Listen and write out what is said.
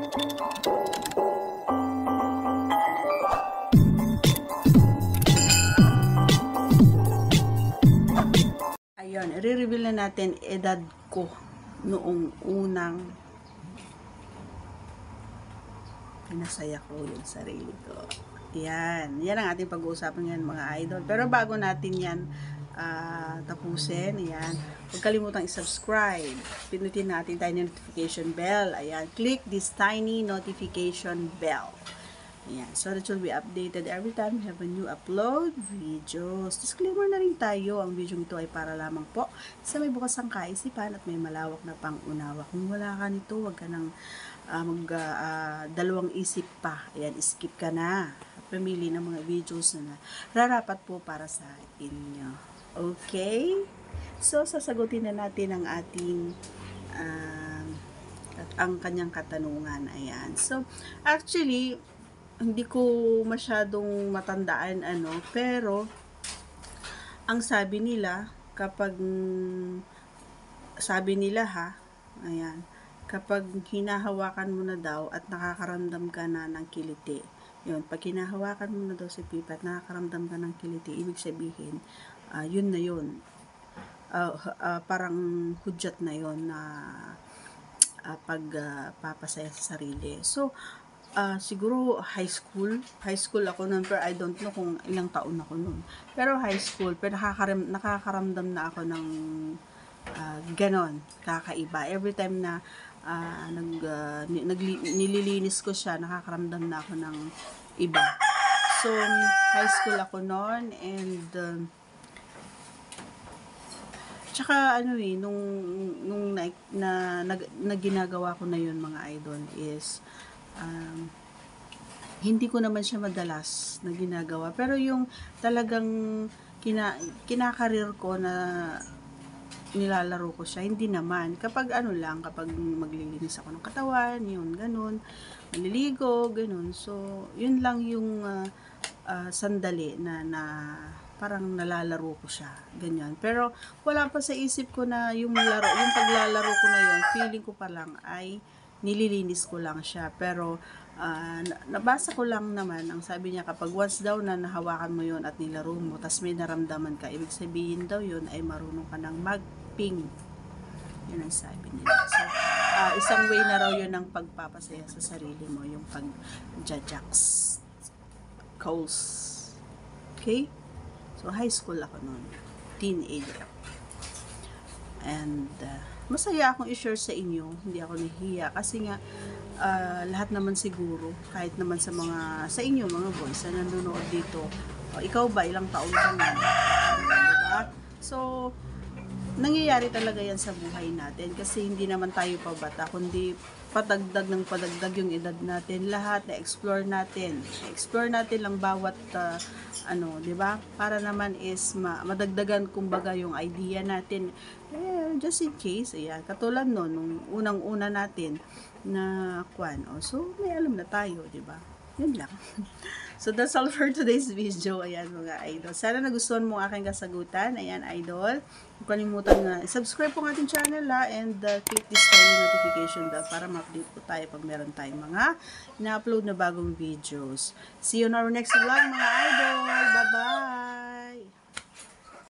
Ayun, i-reveal na natin edad ko noong unang pinasaya ko yung sarili ko. Yan ang ating pag-uusapan yan mga idol. Pero bago natin yan tapusin, ayan, huwag kalimutang i-subscribe. Pinutin natin tayo notification bell. Ayan, click this tiny notification bell. Ayan, so that you'll be updated every time we have a new upload videos. Disclaimer na rin tayo, ang video ito ay para lamang po sa may bukas ang kaisipan at may malawak na pangunawa. Kung wala ka nito, huwag ka nang dalawang isip pa. Ayan, skip ka na. Pamili ng mga videos na rarapat po para sa inyo. Okay? So, sasagutin na natin ang ating ang kanyang katanungan. Ayan. So, actually, hindi ko masyadong matandaan pero ang sabi nila kapag ayan, kapag hinahawakan mo na daw at nakakaramdam ka na ng kiliti, yun, pag hinahawakan mo na daw si Pipa at nakakaramdam ka ng kiliti, ibig sabihin yun na yun, parang hudyat na yun na pagpapasaya sa sarili. So siguro high school ako noon, pero I don't know kung ilang taon ako noon. Pero high school, pero nakakaramdam na ako ng ganon, kakaiba. Every time na nililinis ko siya, nakakaramdam na ako ng iba. So, high school ako noon, and tsaka nung ginagawa ko na yun mga idol is hindi ko naman siya madalas na ginagawa, pero yung talagang kinakarir ko na nilalaro ko siya, hindi naman. Kapag kapag maglilinis ako ng katawan, yun, ganun, maliligo, ganun. So, yun lang yung sandali na parang nalalaro ko siya, ganyan. Pero wala pa sa isip ko na yung paglalaro ko na yun, feeling ko pa lang ay nililinis ko lang siya. Pero nabasa ko lang naman, ang sabi niya kapag once daw na nahawakan mo yon at nilaro mo, tas may naramdaman ka, ibig sabihin daw yun ay marunong ka ng magping. Yun ang sabi nila. So, isang way na raw yun ng pagpapasaya sa sarili mo, yung pag-jajaks calls. Okay? So, high school ako noon, teenager. And masaya akong i-share sa inyo, hindi ako nahihiya kasi nga lahat naman siguro, kahit naman sa inyo mga boys na nanonood dito, ikaw ba ilang taon ka na, diba? So nangyayari talaga yan sa buhay natin kasi hindi naman tayo pabata, kundi padagdag ng padagdag yung edad natin. Lahat na-explore natin lang bawat diba? Para naman is madagdagan kumbaga yung idea natin, just in case. Ayan, katulad nung unang-una natin na so may alam na tayo, diba? Yun lang. So that's all for today's video. Ayan mga idol, sana nagustuhan mo ang aking kasagutan. Ayan idol, huwag kalimutan na subscribe po ang ating channel and click this tiny notification bell para ma-update po tayo pag meron tayong mga ina-upload na bagong videos. See you on our next vlog mga idol. Bye bye.